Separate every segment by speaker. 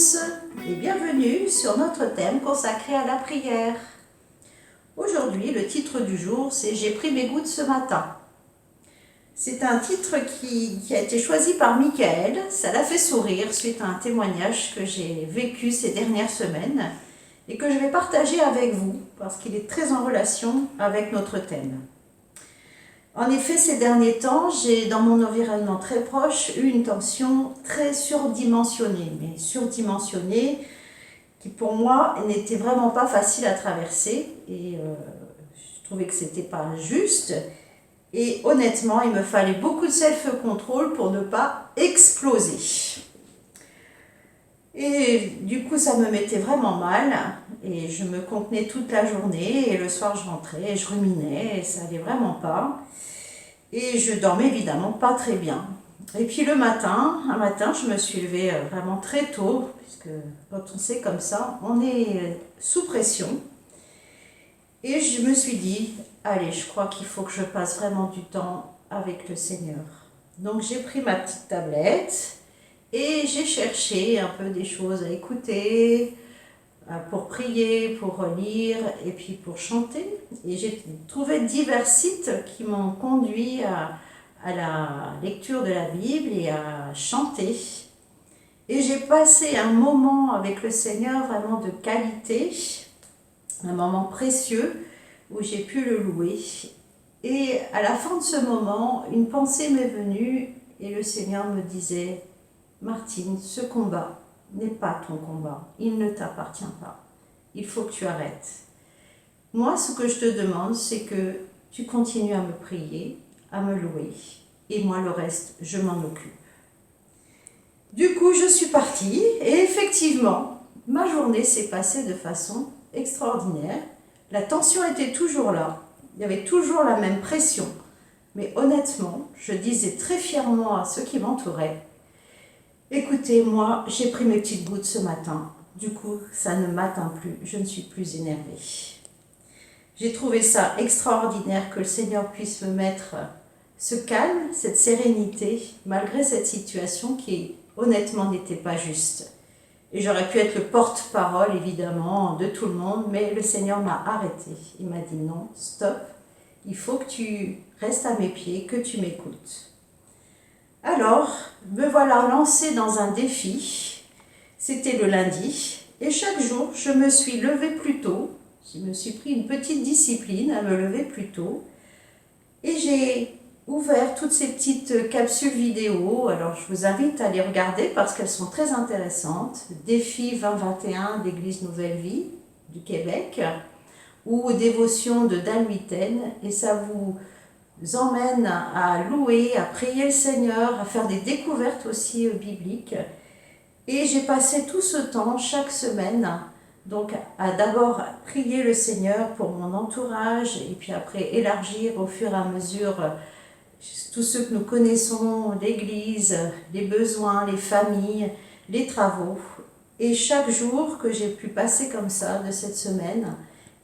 Speaker 1: tous et bienvenue sur notre thème consacré à la prière. Aujourd'hui, le titre du jour, c'est « J'ai pris mes gouttes ce matin ». C'est un titre qui a été choisi par Michael. Ça l'a fait sourire suite à un témoignage que j'ai vécu ces dernières semaines et que je vais partager avec vous parce qu'il est très en relation avec notre thème. En effet, ces derniers temps, j'ai dans mon environnement très proche eu une tension très surdimensionnée, qui pour moi n'était vraiment pas facile à traverser et je trouvais que c'était pas juste. Et honnêtement, il me fallait beaucoup de self-control pour ne pas exploser. Et du coup, ça me mettait vraiment mal et je me contenais toute la journée et le soir, je rentrais et je ruminais et ça allait vraiment pas. Et je dormais évidemment pas très bien. Et puis un matin, je me suis levée vraiment très tôt, puisque quand on sait comme ça, on est sous pression. Et je me suis dit, allez, je crois qu'il faut que je passe vraiment du temps avec le Seigneur. Donc j'ai pris ma petite tablette et j'ai cherché un peu des choses à écouter, pour prier, pour lire et puis pour chanter. Et j'ai trouvé divers sites qui m'ont conduit à la lecture de la Bible et à chanter. Et j'ai passé un moment avec le Seigneur vraiment de qualité, un moment précieux où j'ai pu le louer. Et à la fin de ce moment, une pensée m'est venue et le Seigneur me disait « Martine, ce combat n'est pas ton combat, il ne t'appartient pas, il faut que tu arrêtes. Moi, ce que je te demande, c'est que tu continues à me prier, à me louer, et moi, le reste, je m'en occupe. » Du coup, je suis partie, et effectivement, ma journée s'est passée de façon extraordinaire. La tension était toujours là, il y avait toujours la même pression, mais honnêtement, je disais très fièrement à ceux qui m'entouraient, écoutez, moi, j'ai pris mes petites gouttes ce matin. Du coup, ça ne m'atteint plus. Je ne suis plus énervée. J'ai trouvé ça extraordinaire que le Seigneur puisse me mettre ce calme, cette sérénité, malgré cette situation qui, honnêtement, n'était pas juste. Et j'aurais pu être le porte-parole, évidemment, de tout le monde, mais le Seigneur m'a arrêtée. Il m'a dit non, stop, il faut que tu restes à mes pieds, que tu m'écoutes. Alors, me voilà lancée dans un défi, c'était le lundi, et chaque jour, je me suis levée plus tôt, je me suis pris une petite discipline à me lever plus tôt, et j'ai ouvert toutes ces petites capsules vidéo, alors je vous invite à les regarder parce qu'elles sont très intéressantes, Défi 2021 d'Église Nouvelle Vie du Québec, ou Dévotion de Dan Huitaine, et ça vous emmène à louer, à prier le Seigneur, à faire des découvertes aussi bibliques. Et j'ai passé tout ce temps, chaque semaine, donc à d'abord prier le Seigneur pour mon entourage, et puis après élargir au fur et à mesure tous ceux que nous connaissons, l'Église, les besoins, les familles, les travaux. Et chaque jour que j'ai pu passer comme ça, de cette semaine,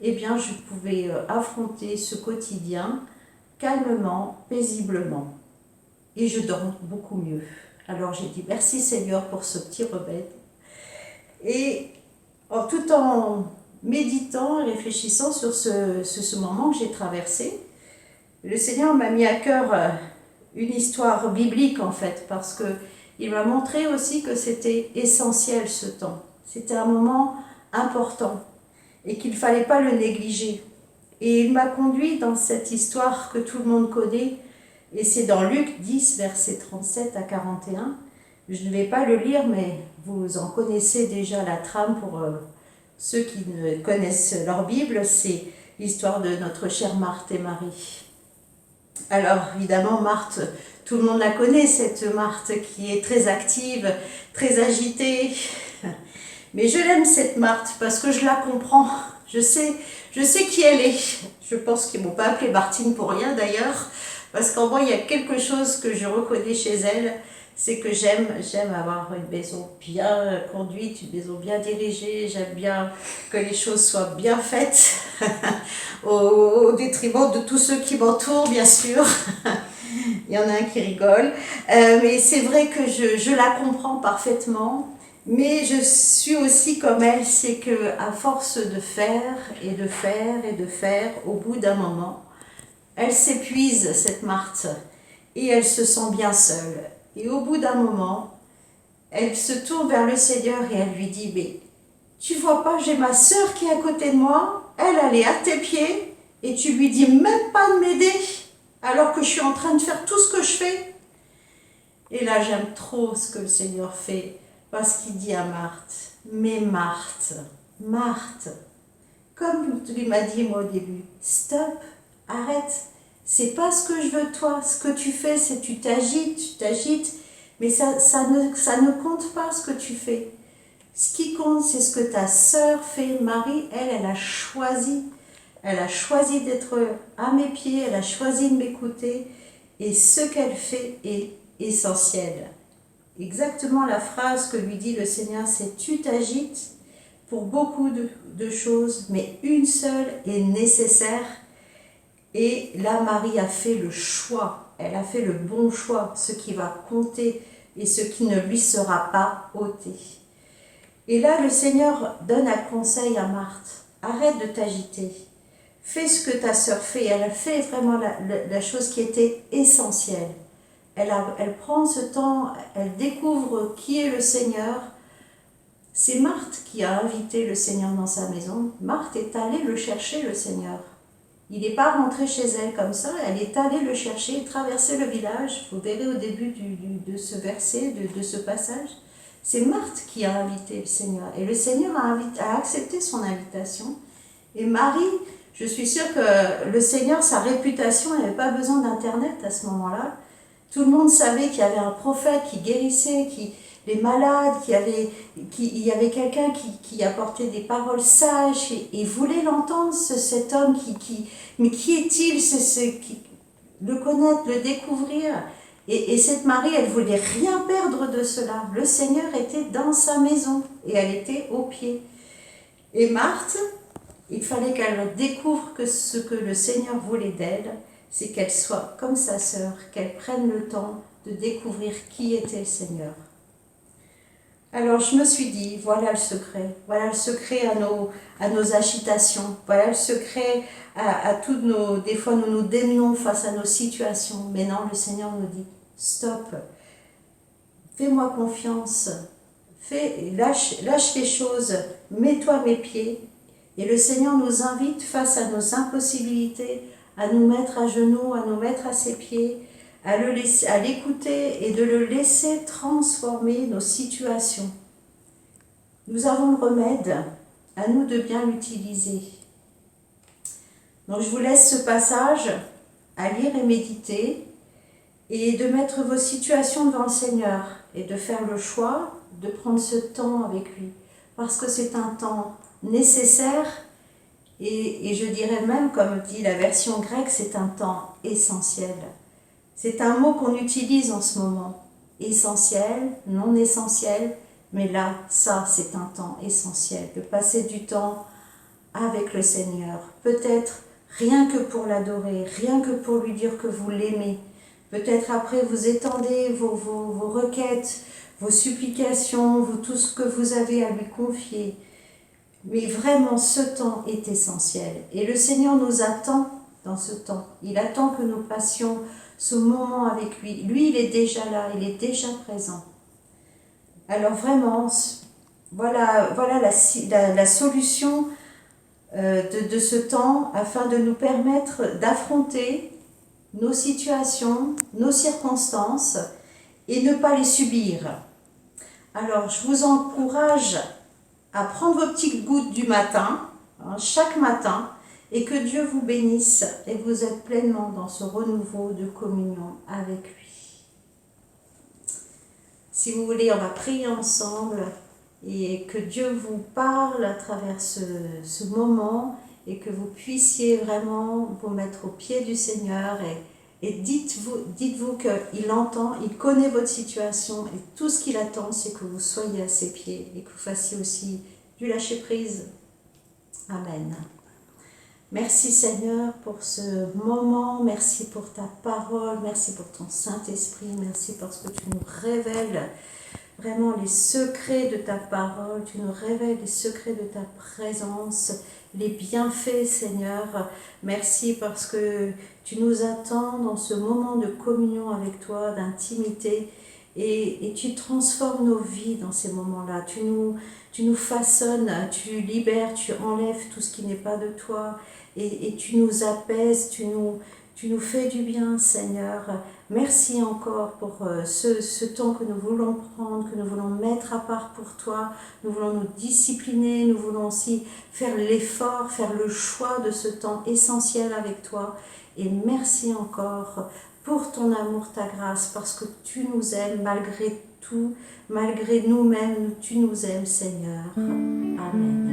Speaker 1: eh bien je pouvais affronter ce quotidien calmement, paisiblement. Et je dors beaucoup mieux. Alors j'ai dit merci Seigneur pour ce petit remède. Et tout en méditant et réfléchissant sur ce moment que j'ai traversé, le Seigneur m'a mis à cœur une histoire biblique en fait, parce qu'il m'a montré aussi que c'était essentiel ce temps. C'était un moment important et qu'il ne fallait pas le négliger. Et il m'a conduit dans cette histoire que tout le monde connaît, et c'est dans Luc 10, versets 37 à 41. Je ne vais pas le lire, mais vous en connaissez déjà la trame pour ceux qui ne connaissent leur Bible. C'est l'histoire de notre chère Marthe et Marie. Alors évidemment, Marthe, tout le monde la connaît, cette Marthe qui est très active, très agitée. Mais je l'aime cette Marthe parce que je la comprends. Je sais qui elle est. Je pense qu'ils ne m'ont pas appelée Martine pour rien d'ailleurs, parce qu'en moi il y a quelque chose que je reconnais chez elle, c'est que j'aime avoir une maison bien conduite, une maison bien dirigée, j'aime bien que les choses soient bien faites, au détriment de tous ceux qui m'entourent bien sûr. Il y en a un qui rigole, mais c'est vrai que je la comprends parfaitement. Mais je suis aussi comme elle, c'est que à force de faire et de faire et de faire, au bout d'un moment, elle s'épuise, cette Marthe, et elle se sent bien seule. Et au bout d'un moment, elle se tourne vers le Seigneur et elle lui dit, mais tu vois pas, j'ai ma sœur qui est à côté de moi, elle est à tes pieds, et tu lui dis même pas de m'aider, alors que je suis en train de faire tout ce que je fais. Et là, j'aime trop ce que le Seigneur fait, parce qu'il dit à Marthe, mais Marthe, Marthe, comme tu m'as dit moi au début, stop, arrête, c'est pas ce que je veux de toi, ce que tu fais, c'est tu t'agites, mais ça ne compte pas ce que tu fais. Ce qui compte, c'est ce que ta sœur fait. Marie, elle a choisi. Elle a choisi d'être à mes pieds, elle a choisi de m'écouter, et ce qu'elle fait est essentiel. Exactement la phrase que lui dit le Seigneur, c'est tu t'agites pour beaucoup de choses, mais une seule est nécessaire. Et là, Marie a fait le choix, elle a fait le bon choix, ce qui va compter et ce qui ne lui sera pas ôté. Et là, le Seigneur donne un conseil à Marthe, arrête de t'agiter, fais ce que ta sœur fait. Elle a fait vraiment la chose qui était essentielle. Elle prend ce temps, elle découvre qui est le Seigneur. C'est Marthe qui a invité le Seigneur dans sa maison. Marthe est allée le chercher, le Seigneur. Il n'est pas rentré chez elle comme ça, elle est allée le chercher, traverser le village. Vous verrez au début de ce verset, de ce passage. C'est Marthe qui a invité le Seigneur. Et le Seigneur a accepté son invitation. Et Marie, je suis sûre que le Seigneur, sa réputation, il n'avait pas besoin d'Internet à ce moment-là. Tout le monde savait qu'il y avait un prophète qui guérissait, les malades, il y avait quelqu'un qui apportait des paroles sages et voulait l'entendre, cet homme mais qui est-il, le connaître, le découvrir. Et cette Marie, elle voulait rien perdre de cela. Le Seigneur était dans sa maison et elle était au pied. Et Marthe, il fallait qu'elle découvre que ce que le Seigneur voulait d'elle, c'est qu'elle soit comme sa sœur, qu'elle prenne le temps de découvrir qui était le Seigneur. Alors je me suis dit, voilà le secret à nos agitations, voilà le secret à toutes des fois nous nous démenons face à nos situations, mais non, le Seigneur nous dit, stop, fais-moi confiance, lâche les choses, mets-toi à mes pieds. Et le Seigneur nous invite face à nos impossibilités, à nous mettre à genoux, à nous mettre à ses pieds, à l'écouter et de le laisser transformer nos situations. Nous avons le remède, à nous de bien l'utiliser. Donc je vous laisse ce passage à lire et méditer et de mettre vos situations devant le Seigneur et de faire le choix de prendre ce temps avec lui. Parce que c'est un temps nécessaire et je dirais même, comme dit la version grecque, c'est un temps essentiel. C'est un mot qu'on utilise en ce moment. Essentiel, non essentiel, mais là, ça, c'est un temps essentiel. De passer du temps avec le Seigneur. Peut-être rien que pour l'adorer, rien que pour lui dire que vous l'aimez. Peut-être après, vous étendez vos requêtes, vos supplications, tout ce que vous avez à lui confier. Mais vraiment, ce temps est essentiel. Et le Seigneur nous attend dans ce temps. Il attend que nous passions ce moment avec lui. Lui, il est déjà là, il est déjà présent. Alors vraiment, voilà la solution de ce temps afin de nous permettre d'affronter nos situations, nos circonstances et ne pas les subir. Alors, je vous encourage à prendre vos petites gouttes du matin, chaque matin, et que Dieu vous bénisse et vous êtes pleinement dans ce renouveau de communion avec lui. Si vous voulez, on va prier ensemble et que Dieu vous parle à travers ce moment et que vous puissiez vraiment vous mettre au pied du Seigneur et dites-vous qu'il entend, il connaît votre situation et tout ce qu'il attend, c'est que vous soyez à ses pieds et que vous fassiez aussi du lâcher-prise. Amen. Merci Seigneur pour ce moment, merci pour ta parole, merci pour ton Saint-Esprit, merci parce que tu nous révèles vraiment les secrets de ta parole, tu nous révèles les secrets de ta présence, les bienfaits, Seigneur. Merci parce que tu nous attends dans ce moment de communion avec toi, d'intimité, et tu transformes nos vies dans ces moments-là. Tu nous façonnes, tu libères, tu enlèves tout ce qui n'est pas de toi, et tu nous apaises, tu nous fais du bien, Seigneur. Merci encore pour ce temps que nous voulons prendre, que nous voulons mettre à part pour toi. Nous voulons nous discipliner, nous voulons aussi faire l'effort, faire le choix de ce temps essentiel avec toi. Et merci encore pour ton amour, ta grâce, parce que tu nous aimes malgré tout, malgré nous-mêmes, tu nous aimes, Seigneur. Amen.